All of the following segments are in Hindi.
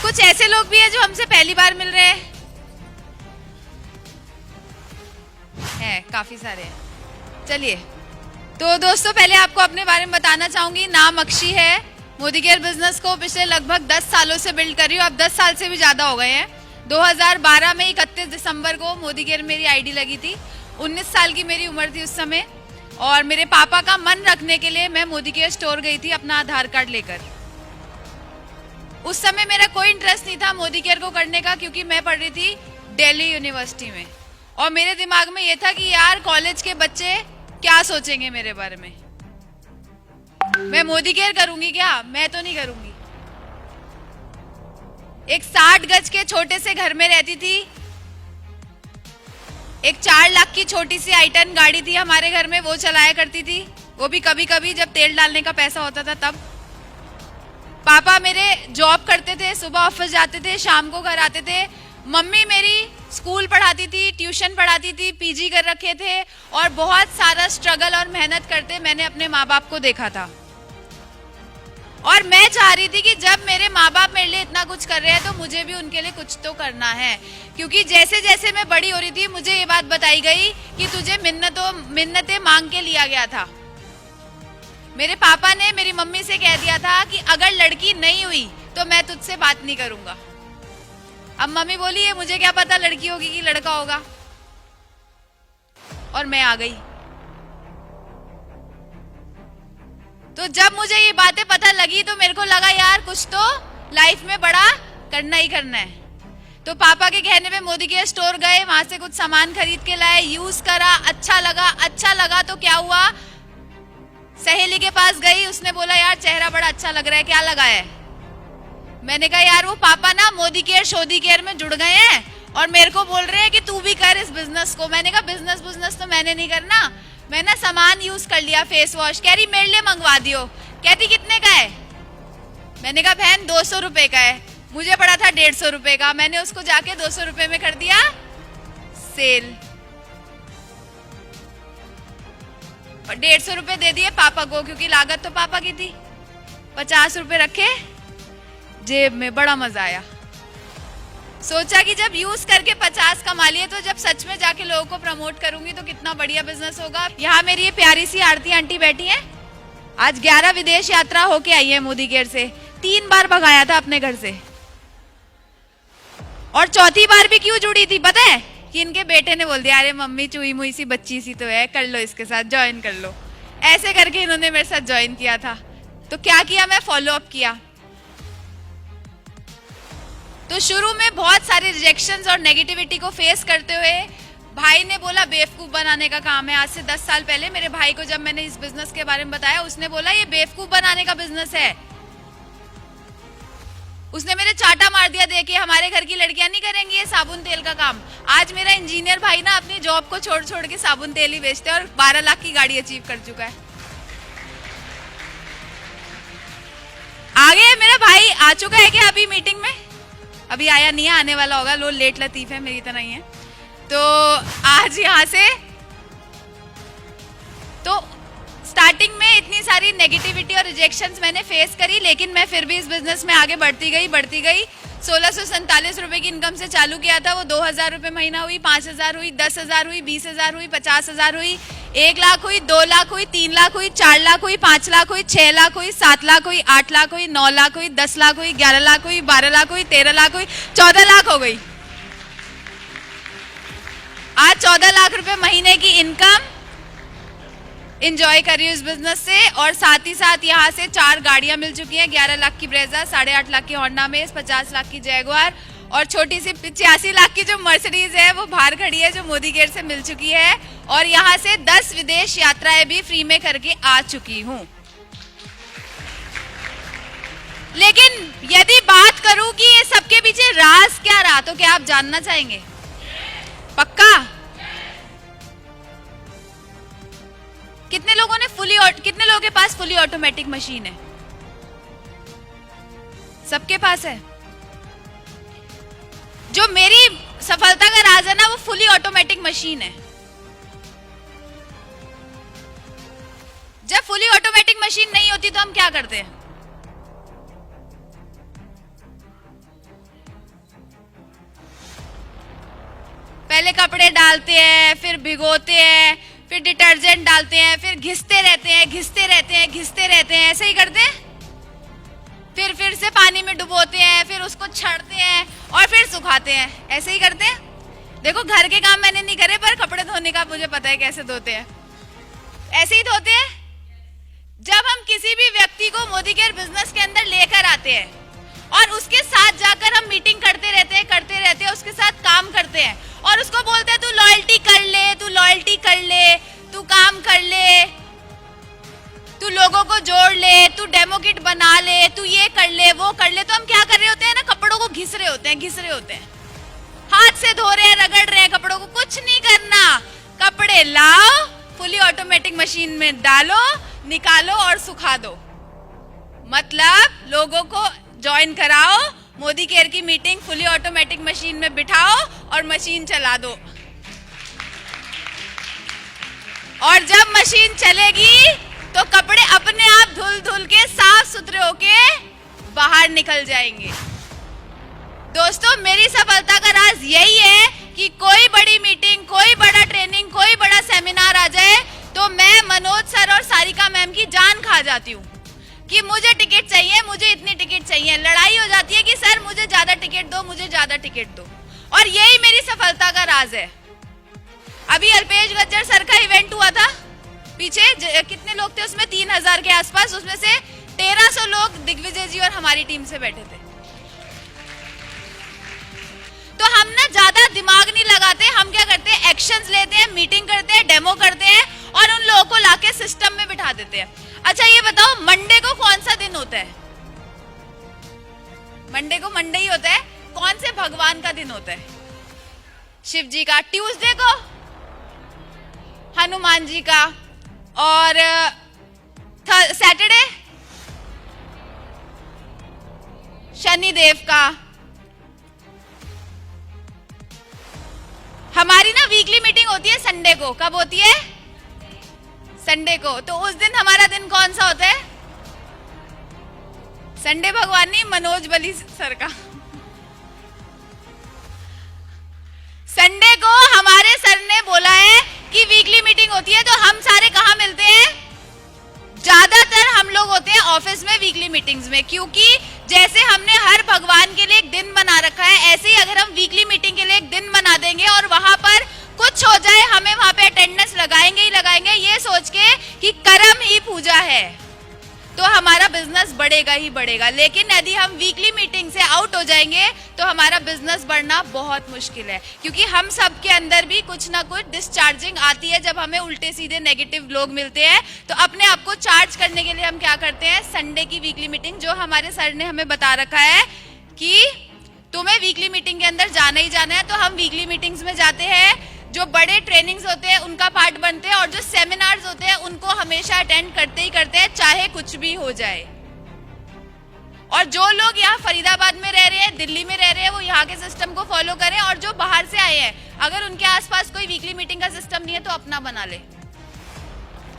कुछ ऐसे लोग भी हैं जो हमसे पहली बार मिल रहे हैं, काफी सारे हैं। चलिए, तो दोस्तों पहले आपको अपने बारे में बताना चाहूंगी। नाम अक्षी है। मोदी केयर बिजनेस को पिछले लगभग 10 सालों से बिल्ड कर रही हूँ। अब 10 साल से भी ज्यादा हो गए हैं। 2012 में 31 दिसंबर को मोदी केयर मेरी आईडी लगी थी। 19 साल की मेरी उम्र थी उस समय, और मेरे पापा का मन रखने के लिए मैं मोदी केयर स्टोर गई थी अपना आधार कार्ड लेकर। उस समय मेरा कोई इंटरेस्ट नहीं था मोदी केयर को करने का, क्योंकि मैं पढ़ रही थी दिल्ली यूनिवर्सिटी में, और मेरे दिमाग में ये था कि यार कॉलेज के बच्चे क्या सोचेंगे मेरे बारे में, मैं मोदी केयर करूंगी क्या? मैं तो नहीं करूंगी। एक 60 गज के छोटे से घर में रहती थी। एक 4 लाख की छोटी सी i10 गाड़ी थी हमारे घर में, वो चलाया करती थी, वो भी कभी कभी जब तेल डालने का पैसा होता था तब। पापा मेरे जॉब करते थे, सुबह ऑफिस जाते थे, शाम को घर आते थे। मम्मी मेरी स्कूल पढ़ाती थी, ट्यूशन पढ़ाती थी, पीजी कर रखे थे, और बहुत सारा स्ट्रगल और मेहनत करते मैंने अपने माँ बाप को देखा था। और मैं चाह रही थी कि जब मेरे माँ बाप मेरे लिए इतना कुछ कर रहे हैं तो मुझे भी उनके लिए कुछ तो करना है। क्योंकि जैसे जैसे मैं बड़ी हो रही थी मुझे ये बात बताई गई कि तुझे मिन्नतें मांग के लिया गया था। मेरे पापा ने मेरी मम्मी से कह दिया था कि अगर लड़की नहीं हुई तो मैं तुझसे बात नहीं करूंगा। अब मम्मी बोली है मुझे क्या पता लड़की होगी कि लड़का होगा, और मैं आ गई। तो जब मुझे ये बातें पता लगी तो मेरे को लगा यार कुछ तो लाइफ में बड़ा करना ही करना है। तो पापा के कहने पे मोदी केयर स्टोर गए, वहां से कुछ सामान खरीद के लाए, यूज करा, अच्छा लगा तो क्या हुआ, सहेली के पास गई, उसने बोला यार चेहरा बड़ा अच्छा लग रहा है, क्या लगाया है? मैंने कहा यार वो पापा ना मोदी केयर शोदी केयर में जुड़ गए हैं और मेरे को बोल रहे हैं कि तू भी कर इस बिजनेस को। मैंने कहा बिजनेस तो मैंने नहीं करना, मैं ना सामान यूज कर लिया, फेस वॉश। कह रही मेरे लिए मंगवा दियो। कहती कितने का है? मैंने कहा बहन 200 रुपए का है। मुझे पड़ा था 150 रुपए का, मैंने उसको जाके 200 रुपए में कर दिया सेल, और 150 रुपए दे दिए पापा को, क्योंकि लागत तो पापा की थी। 50 रुपए रखे जेब में, बड़ा मजा आया। सोचा कि जब यूज करके 50 कमा लिए तो जब सच में जाके लोगों को प्रमोट करूंगी तो कितना बढ़िया बिजनेस होगा। यहाँ मेरी ये प्यारी सी आरती आंटी बैठी है, आज 11 विदेश यात्रा होके आई है मोदी केयर से। 3 बार भगाया था अपने घर से, और चौथी बार भी क्यों जुड़ी थी पता है? कि इनके बेटे ने बोल दिया अरे मम्मी चुई मुई सी बच्ची सी तो है, कर लो इसके साथ, ज्वाइन कर लो। ऐसे करके इन्होंने मेरे साथ ज्वाइन किया था। तो क्या किया, मैं फॉलो अप किया। तो शुरू में बहुत सारे रिजेक्शंस और नेगेटिविटी को फेस करते हुए भाई ने बोला बेवकूफ बनाने का काम है। आज से 10 साल पहले मेरे भाई को जब मैंने इस बिजनेस के बारे में बताया, उसने बोला ये बेवकूफ बनाने का बिजनेस है। उसने मेरे चाटा मार दिया, देखिए हमारे घर की लड़कियां नहीं करेंगी ये साबुन तेल का काम। आज मेरा इंजीनियर भाई ना अपनी जॉब को छोड़ छोड़ के साबुन तेल ही बेचते हैं और 12 लाख की गाड़ी अचीव कर चुका है। आगे मेरा भाई आ चुका है क्या अभी मीटिंग में? अभी आया नहीं है, आने वाला होगा, लो लेट लतीफ है, मेरी तरह ही है। तो आज यहाँ से तो स्टार्टिंग में इतनी सारी नेगेटिविटी और रिजेक्शंस मैंने फेस करी, लेकिन मैं फिर भी इस बिजनेस में आगे बढ़ती गई। 1647 रुपए की इनकम से चालू किया था, वो 2000 रुपए महीना हुई, 5000 हुई, 10,000 हुई, 20,000 हुई, 50,000 हुई, 1 लाख हुई, 2 लाख हुई, 3 लाख हुई, 4 लाख हुई, 5 लाख हुई, 6 लाख हुई, 7 लाख हुई, 8 लाख हुई, 9 लाख हुई, 10 लाख हुई, 11 लाख हुई, 12 लाख हुई, 13 लाख हुई, 14 लाख हो गई। आज 14 लाख रुपए महीने की इनकम इंजॉय कर रही हूँ इस बिजनेस से, और साथ ही साथ यहाँ से 4 गाड़ियां मिल चुकी हैं। 11 लाख की ब्रेजा, 8.5 लाख की होंडा मेज, 50 लाख की जैगुआर, और छोटी सी 85 लाख की जो मर्सिडीज है वो बाहर खड़ी है, जो मोदी केयर से मिल चुकी है। और यहाँ से 10 विदेश यात्राएं भी फ्री में करके आ चुकी हूँ। लेकिन यदि बात करूं कि ये सबके पीछे राज क्या रहा, तो क्या आप जानना चाहेंगे? पक्का? कितने लोगों के पास फुली ऑटोमेटिक मशीन है? सबके पास है। जो मेरी सफलता का राज है ना, वो फुली ऑटोमेटिक मशीन है। जब फुली ऑटोमेटिक मशीन नहीं होती तो हम क्या करते हैं? पहले कपड़े डालते हैं, फिर भिगोते हैं, फिर डिटर्जेंट डालते हैं, फिर घिसते रहते हैं, घिसते रहते हैं, घिसते रहते हैं, ऐसे ही करते हैं। फिर से पानी में डुबोते हैं, फिर उसको छड़ते हैं और फिर सुखाते हैं, ऐसे ही करते हैं। देखो घर के काम मैंने नहीं करे, पर कपड़े धोने का मुझे पता है कैसे धोते हैं। ऐसे ही धोते हैं। जब हम किसी भी व्यक्ति को मोदी केयर बिजनेस के अंदर लेकर आते हैं और उसके साथ जाकर हम मीटिंग करते रहते हैं, उसके साथ काम करते हैं और उसको बोलते हैं तू लॉयल्टी कर ले, तू लॉयल्टी कर ले, तू काम कर ले, तू लोगों को जोड़ ले, तू डेमो किट बना ले, तू ये कर ले, वो कर ले, तो हम क्या कर रहे होते हैं ना, कपड़ों को घिस रहे होते हैं, हाथ से धो रहे हैं, रगड़ रहे हैं कपड़ों को। कुछ नहीं करना, कपड़े लाओ, फुली ऑटोमेटिक मशीन में डालो, निकालो और सुखा दो। मतलब लोगों को ज्वाइन कराओ, मोदी केयर की मीटिंग फुली ऑटोमेटिक मशीन में बिठाओ और मशीन चला दो। और जब मशीन चलेगी तो कपड़े अपने आप धुल धुल के साफ सुथरे होके बाहर निकल जाएंगे। दोस्तों, मेरी सफलता का राज यही है कि कोई बड़ी मीटिंग, कोई बड़ा ट्रेनिंग, कोई बड़ा सेमिनार आ जाए तो मैं मनोज सर और सारिका मैम की जान खा जाती हूँ कि मुझे टिकट चाहिए, मुझे इतनी टिकट चाहिए। लड़ाई हो जाती है कि सर मुझे ज्यादा टिकट दो, मुझे ज्यादा टिकट दो। और यही मेरी सफलता का राज है। अभी अल्पेश गज्जर सर का इवेंट हुआ था, पीछे कितने लोग थे उसमें, 3000 के आसपास, उसमें से 1300 लोग दिग्विजय जी और हमारी टीम से बैठे थे। तो हम ना ज्यादा दिमाग नहीं लगाते, हम क्या करते हैं, एक्शंस लेते हैं, मीटिंग करते हैं, डेमो करते हैं और उन लोगों को लाके सिस्टम में बिठा देते हैं। अच्छा ये बताओ, मंडे को कौन सा दिन होता है? मंडे को मंडे ही होता है। कौन से भगवान का दिन होता है? शिव जी का। ट्यूसडे को हनुमान जी का। और सैटरडे शनिदेव का। हमारी ना वीकली मीटिंग होती है संडे को। कब होती है? संडे को। तो उस दिन हमारा दिन कौन सा होता है? संडे भगवान नहीं, मनोज बली सर का। संडे को हमारे सर ने बोला है कि वीकली मीटिंग होती है, तो हम सारे कहाँ मिलते हैं? ज्यादातर हम लोग होते हैं ऑफिस में वीकली मीटिंग्स में, क्योंकि जैसे हमने हर भगवान के लिए एक दिन बना रखा है, ऐसे ही अगर हम वीकली मीटिंग के लिए एक दिन बना देंगे और वहां पर कुछ हो जाए, हमें वहां पे अटेंडेंस लगाएंगे ही लगाएंगे, ये सोच के कि कर्म ही पूजा है, तो हमारा बिजनेस बढ़ेगा ही बढ़ेगा। लेकिन यदि हम वीकली मीटिंग से आउट हो जाएंगे तो हमारा बिजनेस बढ़ना बहुत मुश्किल है, क्योंकि हम सब के अंदर भी कुछ ना कुछ डिस्चार्जिंग आती है। जब हमें उल्टे सीधे नेगेटिव लोग मिलते हैं तो अपने आप को चार्ज करने के लिए हम क्या करते हैं, संडे की वीकली मीटिंग, जो हमारे सर ने हमें बता रखा है कि तुम्हें वीकली मीटिंग के अंदर जाना ही जाना है, तो हम वीकली मीटिंग्स में जाते हैं। जो बड़े ट्रेनिंग्स होते हैं उनका पार्ट बनते हैं और जो सेमिनार्स होते हैं उनको हमेशा अटेंड करते ही करते हैं, चाहे कुछ भी हो जाए। और जो लोग यहाँ फरीदाबाद में रह रहे हैं, दिल्ली में रह रहे हैं, वो यहाँ के सिस्टम को फॉलो करें। और जो बाहर से आए हैं, अगर उनके आसपास कोई वीकली मीटिंग का सिस्टम नहीं है तो अपना बना ले,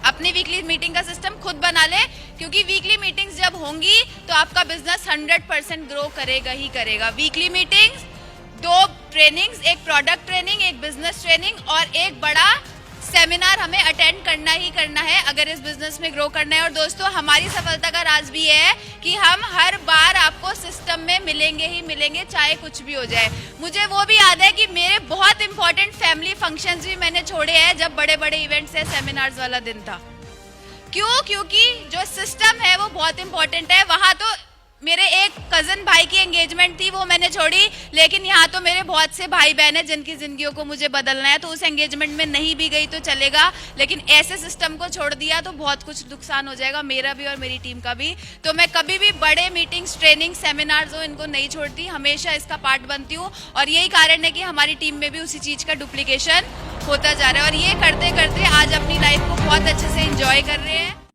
अपनी वीकली मीटिंग का सिस्टम खुद बना ले, क्योंकि वीकली मीटिंग्स जब होंगी तो आपका बिजनेस 100% ग्रो करेगा ही करेगा। वीकली मीटिंग्स, 2 ट्रेनिंग्स, एक प्रोडक्ट ट्रेनिंग, एक बिजनेस ट्रेनिंग और एक बड़ा सेमिनार हमें अटेंड करना ही करना है अगर इस बिजनेस में ग्रो करना है। और दोस्तों, हमारी सफलता का राज भी है कि हम हर बार आपको सिस्टम में मिलेंगे ही मिलेंगे, चाहे कुछ भी हो जाए। मुझे वो भी याद है कि मेरे बहुत इंपॉर्टेंट फैमिली फंक्शंस भी मैंने छोड़े हैं जब बड़े बड़े इवेंट्स या सेमिनार्स वाला दिन था। क्यों? क्योंकि जो सिस्टम है वो बहुत इंपॉर्टेंट है। वहां तो मेरे एक कजन भाई की एंगेजमेंट थी, वो मैंने छोड़ी, लेकिन यहाँ तो मेरे बहुत से भाई बहन हैं जिनकी जिंदगियों को मुझे बदलना है, तो उस एंगेजमेंट में नहीं भी गई तो चलेगा, लेकिन ऐसे सिस्टम को छोड़ दिया तो बहुत कुछ नुकसान हो जाएगा, मेरा भी और मेरी टीम का भी। तो मैं कभी भी बड़े मीटिंग्स, ट्रेनिंग, सेमिनार्स हो, इनको नहीं छोड़ती, हमेशा इसका पार्ट बनती हूँ। और यही कारण है कि हमारी टीम में भी उसी चीज का डुप्लीकेशन होता जा रहा है। और ये करते करते आज अपनी लाइफ को बहुत अच्छे से एंजॉय कर रहे हैं।